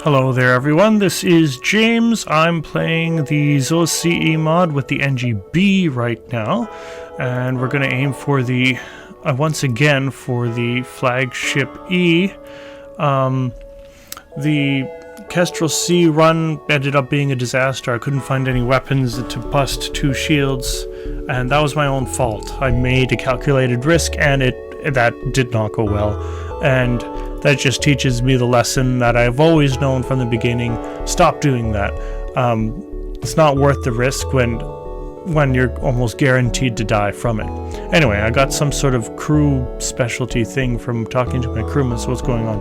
Hello there everyone, this is James. I'm playing the ZHO CE mod with the Engi B right now, and we're going to aim for the, once again, for the flagship E. The Kestrel C run ended up being a disaster. I couldn't find any weapons to bust 2 shields, and that was my own fault. I made a calculated risk, and that did not go well, and that just teaches me the lesson that I've always known from the beginning. Stop doing that. It's not worth the risk when you're almost guaranteed to die from it. Anyway, I got some sort of crew specialty thing from talking to my crewmen, so what's going on?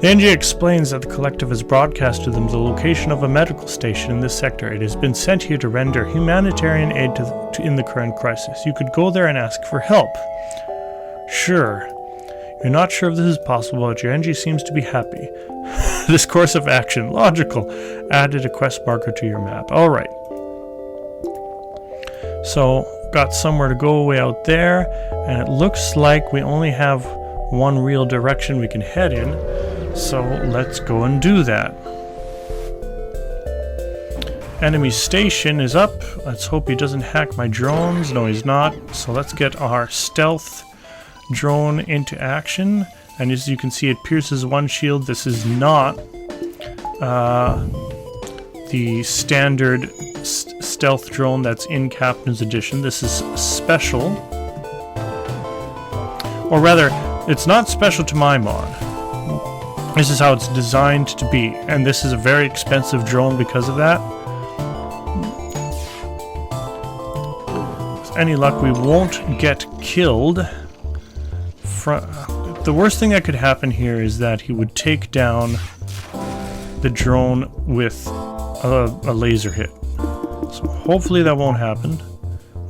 The Engi explains that the collective has broadcast to them the location of a medical station in this sector. It has been sent here to render humanitarian aid in the current crisis. You could go there and ask for help. Sure. You're not sure if this is possible, but your Engi seems to be happy. This course of action, logical. Added a quest marker to your map. Alright. So, got somewhere to go way out there, and it looks like we only have one real direction we can head in. So, let's go and do that. Enemy station is up. Let's hope he doesn't hack my drones. No, he's not. So let's get our stealth drone into action, and as you can see, it pierces 1 shield. This is not the standard stealth drone that's in Captain's Edition. This is special, or rather, it's not special to my mod. This is how it's designed to be, and this is a very expensive drone because of that. With any luck, we won't get killed. The worst thing that could happen here is that he would take down the drone with a laser hit. So hopefully that won't happen.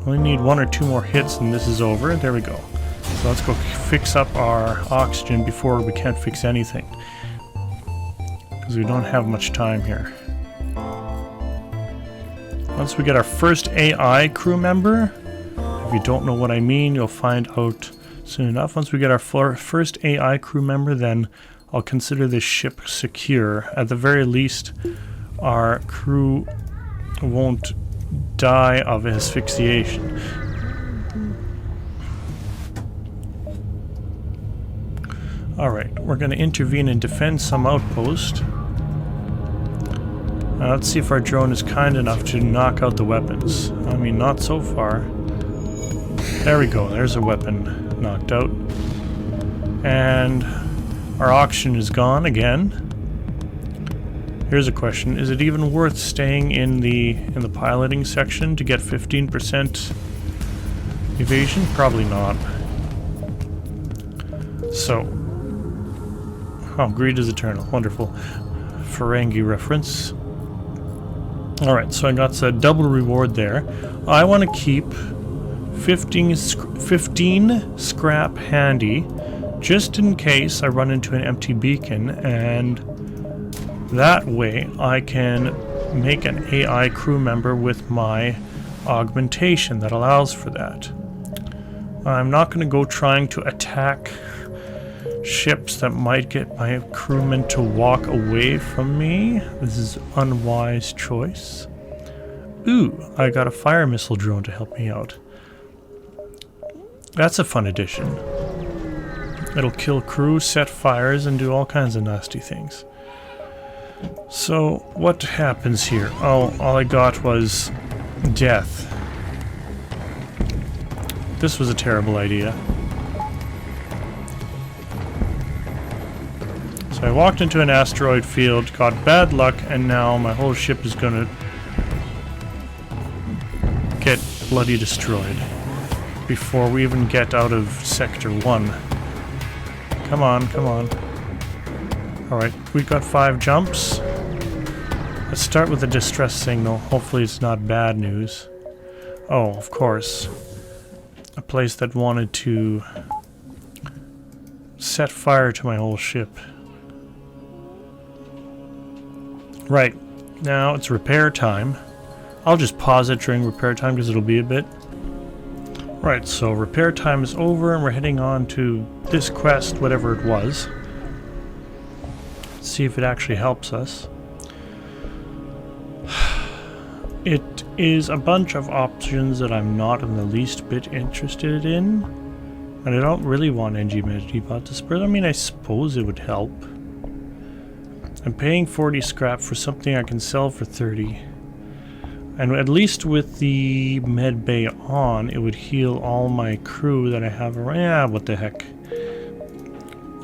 Only need 1 or 2 more hits and this is over. There we go. So let's go fix up our oxygen before we can't fix anything, because we don't have much time here. Once we get our first AI crew member, if you don't know what I mean, you'll find out soon enough. Once we get our first AI crew member, then I'll consider this ship secure. At the very least, our crew won't die of asphyxiation. Alright, we're going to intervene and defend some outpost. Now let's see if our drone is kind enough to knock out the weapons. I mean, not so far. There we go, there's a weapon knocked out, and our oxygen is gone again. Here's a question: is it even worth staying in the piloting section to get 15% evasion? Probably not. So, oh, greed is eternal. Wonderful. Ferengi reference. Alright, so I got a double reward there. I want to keep 15 scrap handy, just in case I run into an empty beacon, and that way I can make an AI crew member with my augmentation that allows for that. I'm not going to go trying to attack ships that might get my crewmen to walk away from me. This is an unwise choice. Ooh, I got a fire missile drone to help me out. That's a fun addition. It'll kill crew, set fires, and do all kinds of nasty things. So, what happens here? Oh, all I got was death. This was a terrible idea. So I walked into an asteroid field, got bad luck, and now my whole ship is gonna get bloody destroyed before we even get out of Sector 1. Come on, come on. Alright, we've got 5 jumps. Let's start with a distress signal. Hopefully it's not bad news. Oh, of course. A place that wanted to set fire to my whole ship. Right, now it's repair time. I'll just pause it during repair time because it'll be a bit. Right, so repair time is over and we're heading on to this quest, whatever it was. Let's see if it actually helps us. It is a bunch of options that I'm not in the least bit interested in. And I don't really want Engi B disperse. I mean, I suppose it would help. I'm paying 40 scrap for something I can sell for 30. And at least with the med bay on, it would heal all my crew that I have around. Yeah, what the heck.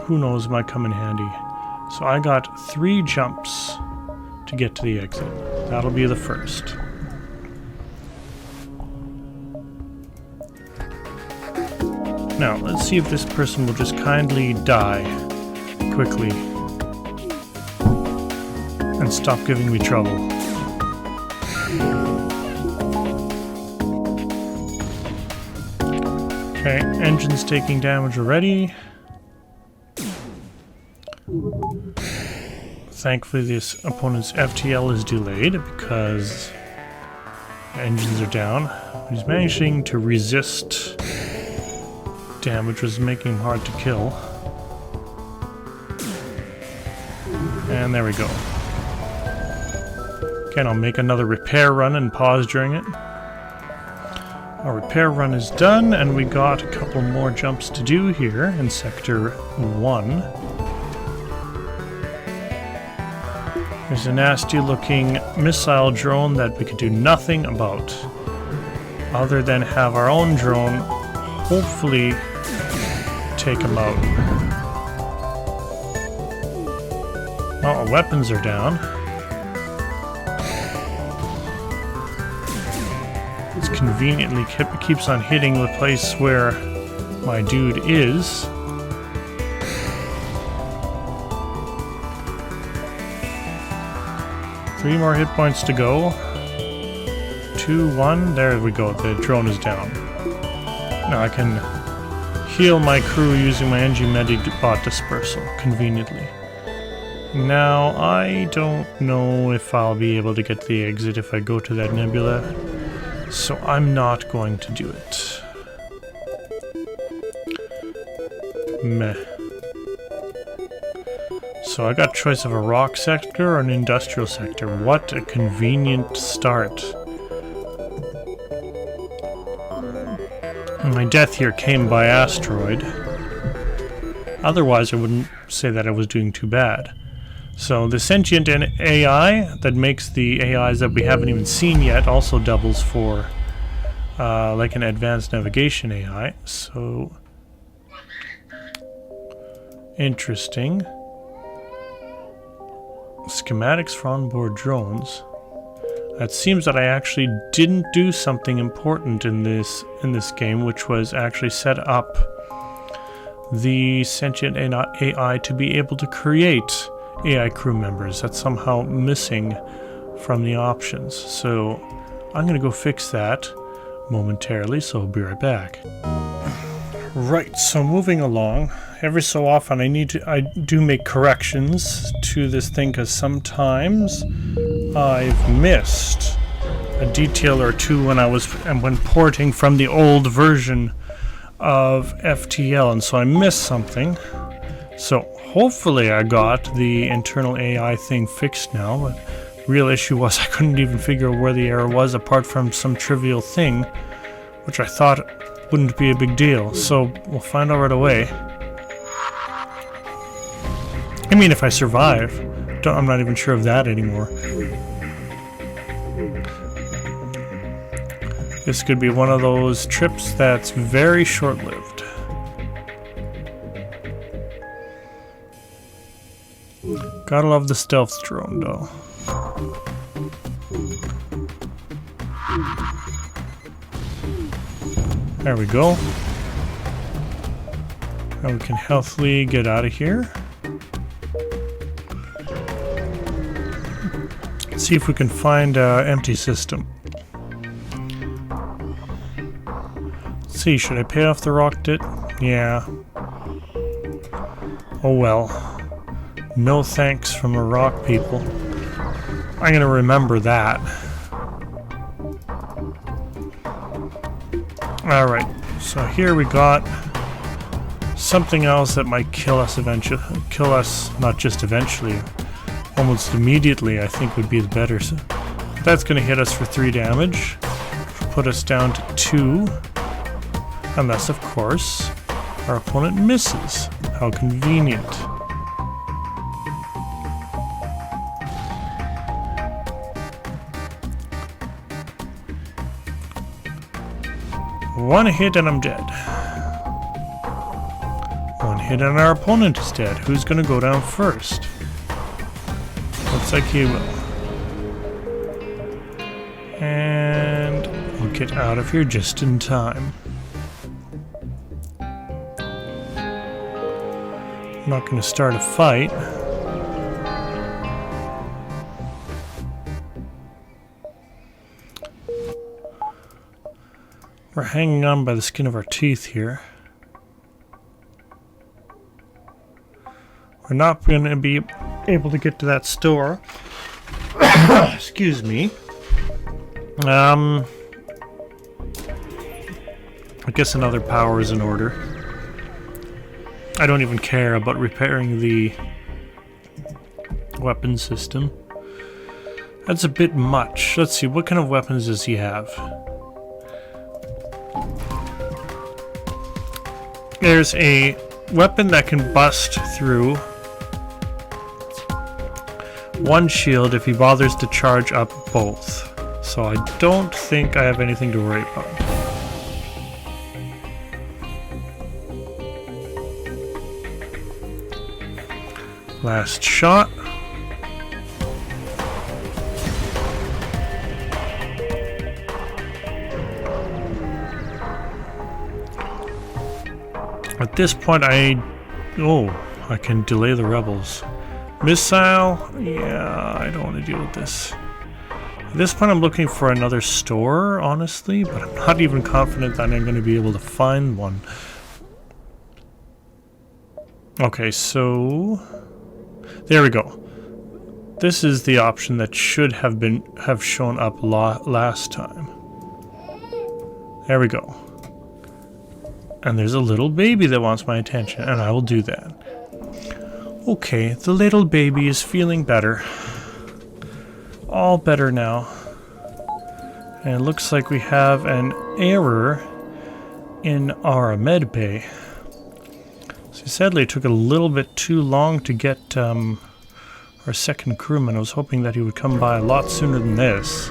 Who knows, might come in handy. So I got 3 jumps to get to the exit. That'll be the first. Now, let's see if this person will just kindly die quickly and stop giving me trouble. Okay, engine's taking damage already. Thankfully, this opponent's FTL is delayed because the engines are down. He's managing to resist damage, was making him hard to kill. And there we go. Again, I'll make another repair run and pause during it. Our repair run is done, and we got a couple more jumps to do here in Sector 1. There's a nasty looking missile drone that we could do nothing about other than have our own drone hopefully take him out. Well, our weapons are down. It's conveniently keeps on hitting the place where my dude is. Three more hit points to go. 2, 1. There we go. The drone is down. Now I can heal my crew using my Engi bot dispersal conveniently. Now I don't know if I'll be able to get to the exit if I go to that nebula, so I'm not going to do it. Meh. So I got choice of a rock sector or an industrial sector. What a convenient start. My death here came by asteroid. Otherwise I wouldn't say that I was doing too bad. So the sentient AI that makes the AIs that we haven't even seen yet also doubles for like an advanced navigation AI. So interesting. Schematics for onboard drones. It seems that I actually didn't do something important in this game, which was actually set up the sentient AI to be able to create AI crew members. That's somehow missing from the options. So I'm going to go fix that momentarily, so I'll be right back. Right, so moving along, every so often I do make corrections to this thing because sometimes I've missed a detail or two when porting from the old version of FTL, and so I missed something. So hopefully I got the internal AI thing fixed now, but the real issue was I couldn't even figure out where the error was apart from some trivial thing, which I thought wouldn't be a big deal. So we'll find out right away. I mean, if I survive. I'm not even sure of that anymore. This could be one of those trips that's very short-lived. Gotta love the stealth drone, though. There we go. Now we can healthily get out of here. Let's see if we can find an empty system. Let's see, should I pay off the rock debt? Yeah. Oh well. No thanks from the rock people. I'm gonna remember that. Alright, so here we got something else that might kill us eventually. Kill us, not just eventually, almost immediately, I think would be the better That's going to hit us for 3 damage. Put us down to 2. Unless, of course, our opponent misses. How convenient. One hit and I'm dead. One hit and our opponent is dead. Who's going to go down first? Looks like he will. And we'll get out of here just in time. I'm not going to start a fight. We're hanging on by the skin of our teeth here. We're not going to be able to get to that store. Excuse me. I guess another power is in order. I don't even care about repairing the weapon system. That's a bit much. Let's see, what kind of weapons does he have? There's a weapon that can bust through one shield if he bothers to charge up both. So I don't think I have anything to worry about. Last shot. At this point I can delay the rebels. Missile? Yeah, I don't want to deal with this. At this point I'm looking for another store, honestly, but I'm not even confident that I'm going to be able to find one. Okay, so there we go. This is the option that should have shown up last time. There we go. And there's a little baby that wants my attention, and I will do that. Okay, the little baby is feeling better. All better now. And it looks like we have an error in our med bay. So sadly it took a little bit too long to get our second crewman. I was hoping that he would come by a lot sooner than this.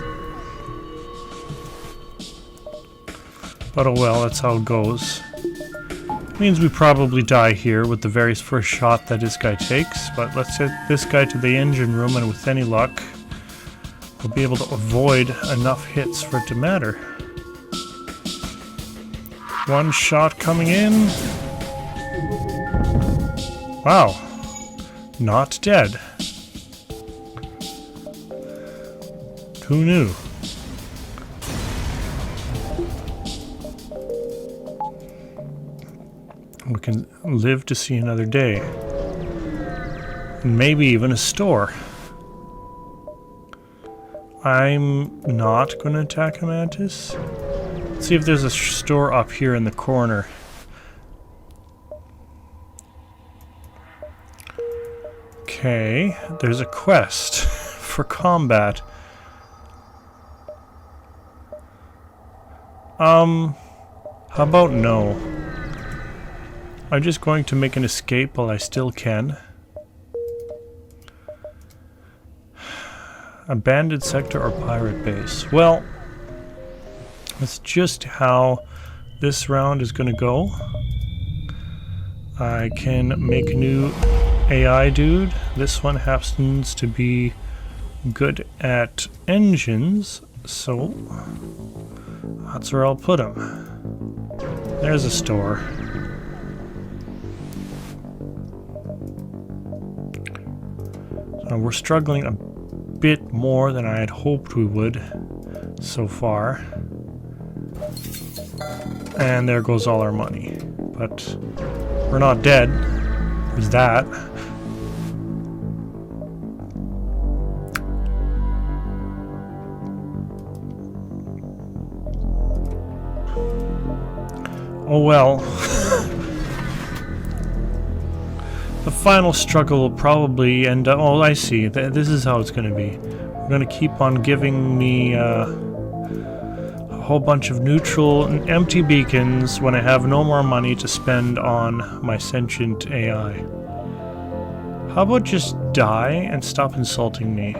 But oh well, that's how it goes. Means we probably die here with the very first shot that this guy takes, but let's hit this guy to the engine room, and with any luck we'll be able to avoid enough hits for it to matter. One shot coming in. Wow. Not dead. Who knew? We can live to see another day. Maybe even a store. I'm not going to attack a mantis. Let's see if there's a store up here in the corner. Okay, there's a quest for combat. How about no? I'm just going to make an escape while I still can. Abandoned sector or pirate base? Well, that's just how this round is going to go. I can make a new AI dude. This one happens to be good at engines, so that's where I'll put him. There's a store. We're struggling a bit more than I had hoped we would so far. And there goes all our money. But we're not dead. There's that. Oh well. The final struggle will probably end up... Oh, I see. This is how it's going to be. going to keep on giving me a whole bunch of neutral and empty beacons when I have no more money to spend on my sentient AI. How about just die and stop insulting me?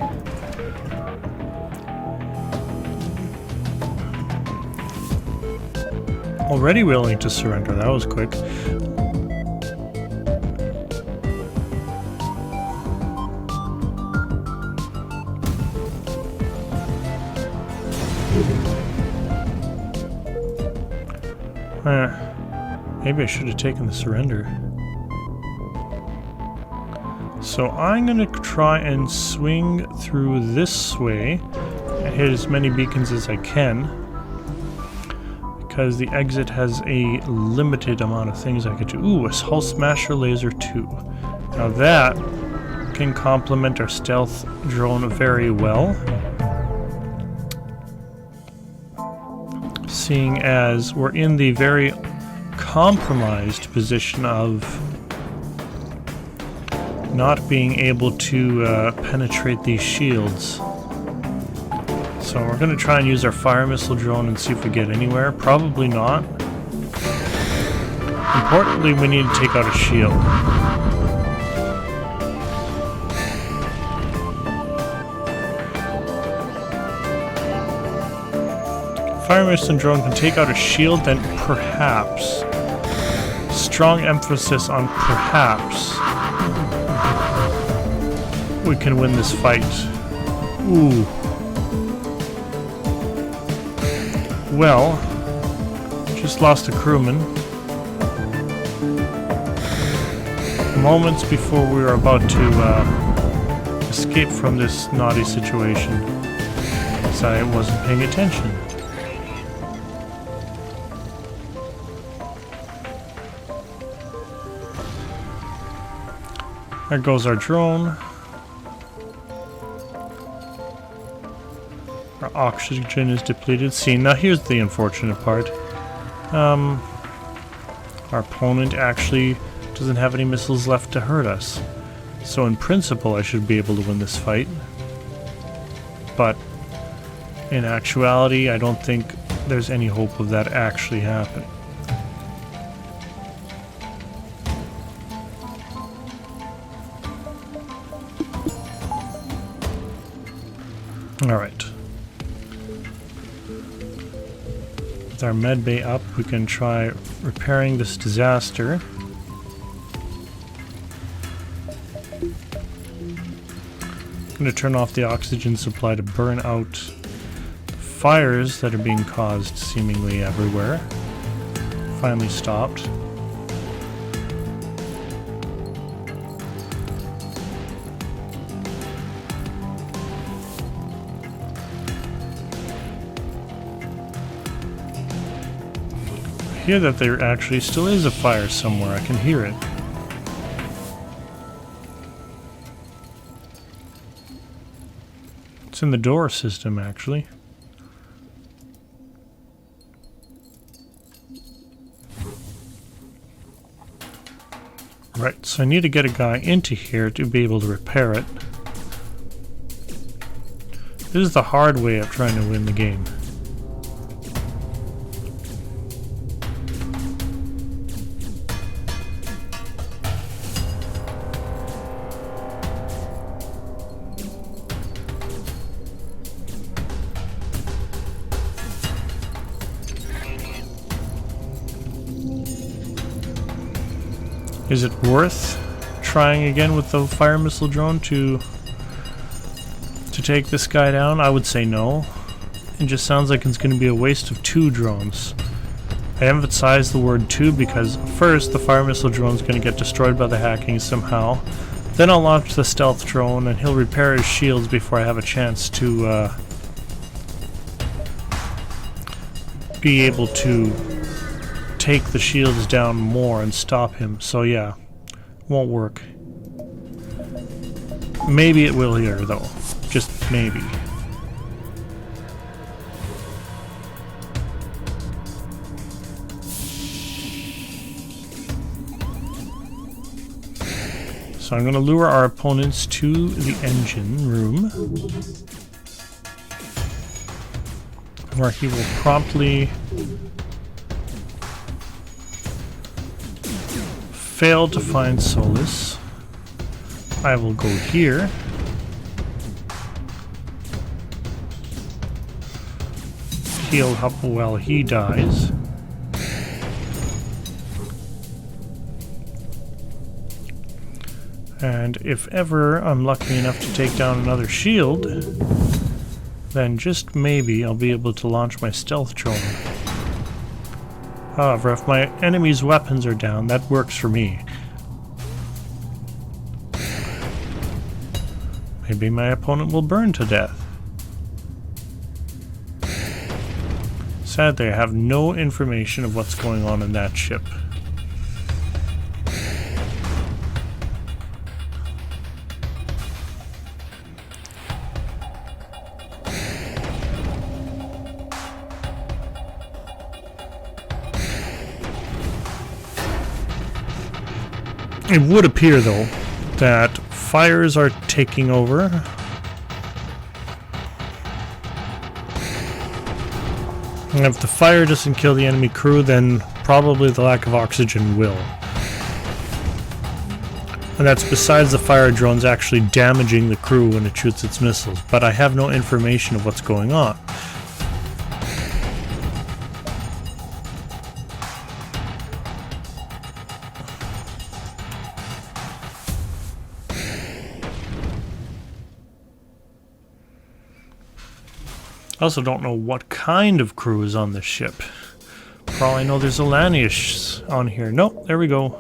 Already willing to surrender, that was quick. Maybe I should have taken the surrender. So I'm gonna try and swing through this way and hit as many beacons as I can, because the exit has a limited amount of things I could do. Ooh, a Hull Smasher Laser 2. Now that can complement our stealth drone very well, seeing as we're in the very compromised position of not being able to penetrate these shields. So we're going to try and use our fire missile drone and see if we get anywhere. Probably not. Importantly, we need to take out a shield. Fire missile drone can take out a shield, then perhaps, strong emphasis on perhaps, we can win this fight. Ooh. Well, just lost a crewman. Moments before we were about to escape from this naughty situation, as I wasn't paying attention. There goes our drone. Our oxygen is depleted. See, now here's the unfortunate part. Our opponent actually doesn't have any missiles left to hurt us. So in principle, I should be able to win this fight. But in actuality, I don't think there's any hope of that actually happening. Alright. With our med bay up, we can try repairing this disaster. I'm going to turn off the oxygen supply to burn out the fires that are being caused seemingly everywhere. Finally stopped. I hear that there actually still is a fire somewhere. I can hear it. It's in the door system, actually. Right, so I need to get a guy into here to be able to repair it. This is the hard way of trying to win the game. Is it worth trying again with the fire missile drone to take this guy down? I would say no. It just sounds like it's going to be a waste of 2 drones. I emphasize the word 2 because first the fire missile drone is going to get destroyed by the hacking somehow. Then I'll launch the stealth drone and he'll repair his shields before I have a chance to be able to take the shields down more and stop him. So yeah, won't work. Maybe it will here though, just maybe. So I'm going to lure our opponents to the engine room. where he will promptly fail to find solace. I will go here. Heal up while he dies. And if ever I'm lucky enough to take down another shield, then just maybe I'll be able to launch my stealth drone. However, if my enemy's weapons are down, that works for me. Maybe my opponent will burn to death. Sadly, I have no information of what's going on in that ship. It would appear, though, that fires are taking over. And if the fire doesn't kill the enemy crew, then probably the lack of oxygen will. And that's besides the fire drones actually damaging the crew when it shoots its missiles. But I have no information of what's going on. I also don't know what kind of crew is on this ship. For all I know, there's a Lanius on here. Nope, there we go.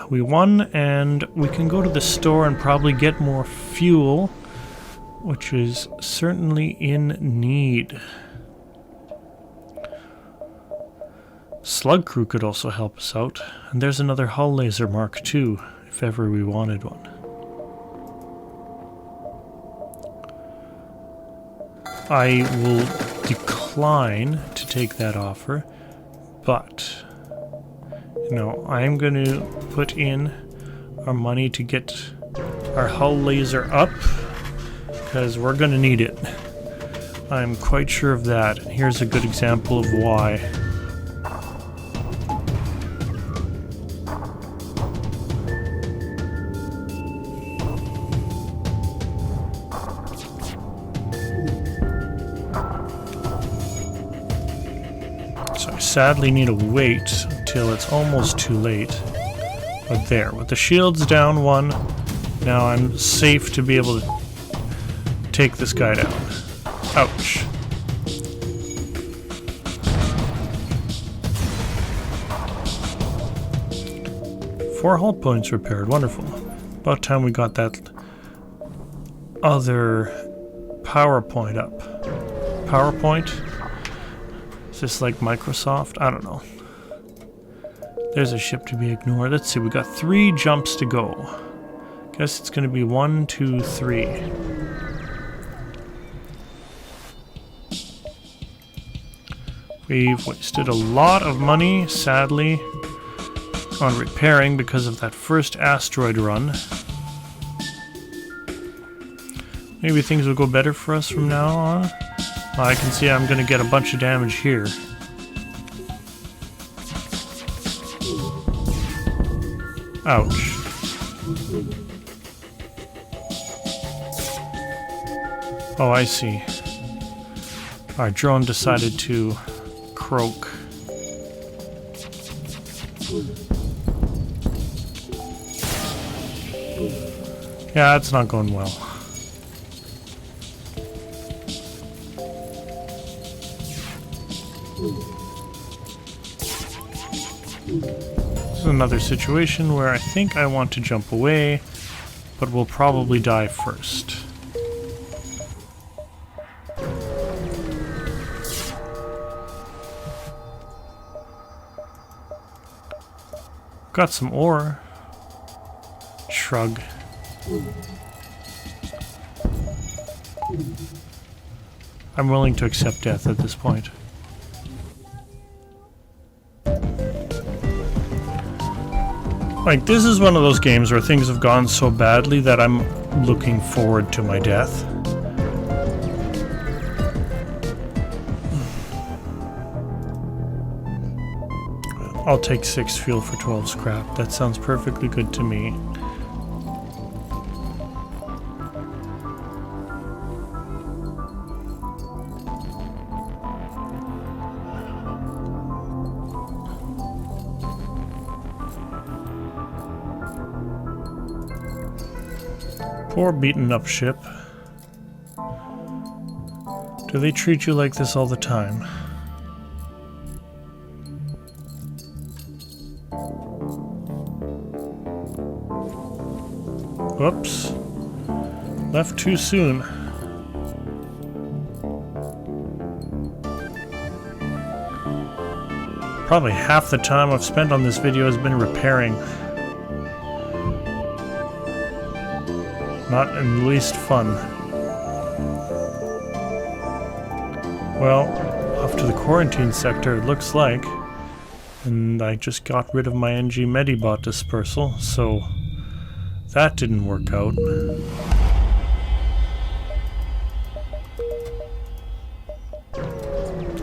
We won, and we can go to the store and probably get more fuel, which is certainly in need. Slug crew could also help us out. And there's another hull laser Mark II, if ever we wanted one. I will decline to take that offer, but, you know, I'm going to put in our money to get our hull laser up, because we're going to need it. I'm quite sure of that, and here's a good example of why. Sadly need to wait until it's almost too late. But there, with the shields down one, now I'm safe to be able to take this guy down. Ouch. Four hull points repaired, wonderful. About time we got that other PowerPoint up. PowerPoint? Is this like Microsoft? I don't know. There's a ship to be ignored. Let's see, we got 3 jumps to go. Guess it's going to be 1, 2, 3. We've wasted a lot of money, sadly, on repairing because of that first asteroid run. Maybe things will go better for us from now on. I can see I'm going to get a bunch of damage here. Ouch. Oh, I see. Our drone decided to croak. Yeah, it's not going well. This is another situation where I think I want to jump away, but we'll probably die first. Got some ore. Shrug. I'm willing to accept death at this point. Like, this is one of those games where things have gone so badly that I'm looking forward to my death. I'll take 6 fuel for 12 scrap. That sounds perfectly good to me. Poor beaten up ship. Do they treat you like this all the time? Whoops. Left too soon. Probably half the time I've spent on this video has been repairing. Not in the least fun. Well, off to the quarantine sector it looks like. And I just got rid of my Engi Medibot dispersal, so that didn't work out.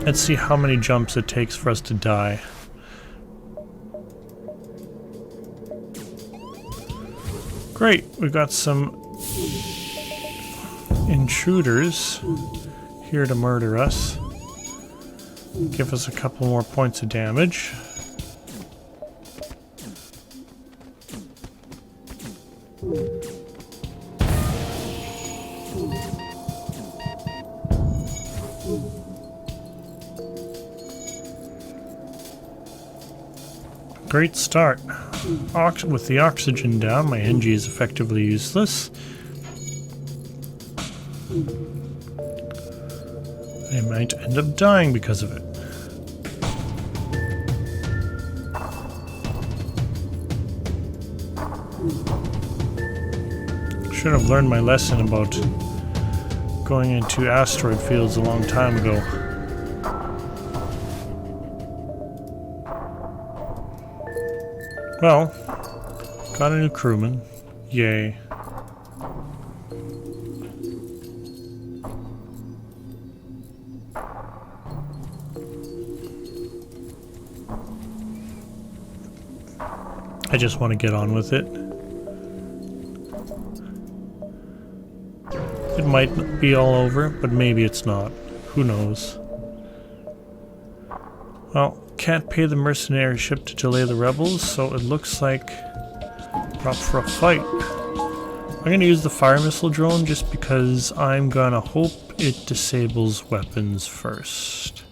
Let's see how many jumps it takes for us to die. Great, we got some intruders here to murder us. Give us a couple more points of damage. Great start. With the oxygen down, my Engi is effectively useless. I might end up dying because of it. Should have learned my lesson about going into asteroid fields a long time ago. Well, got a new crewman. Yay. I just want to get on with it. It might be all over, but maybe it's not. Who knows? Well, can't pay the mercenary ship to delay the rebels, so it looks like we're up for a fight. I'm gonna use the fire missile drone just because I'm gonna hope it disables weapons first.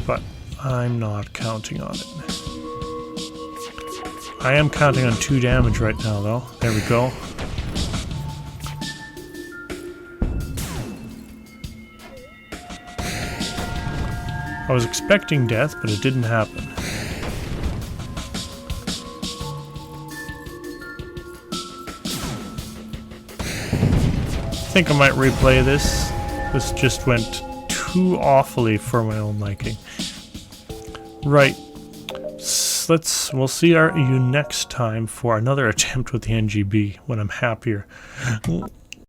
But I'm not counting on it. I am counting on 2 damage right now though. There we go. I was expecting death, but it didn't happen. I think I might replay this. This just went too awfully for my own liking. Right. We'll see you next time for another attempt with the Engi B when I'm happier.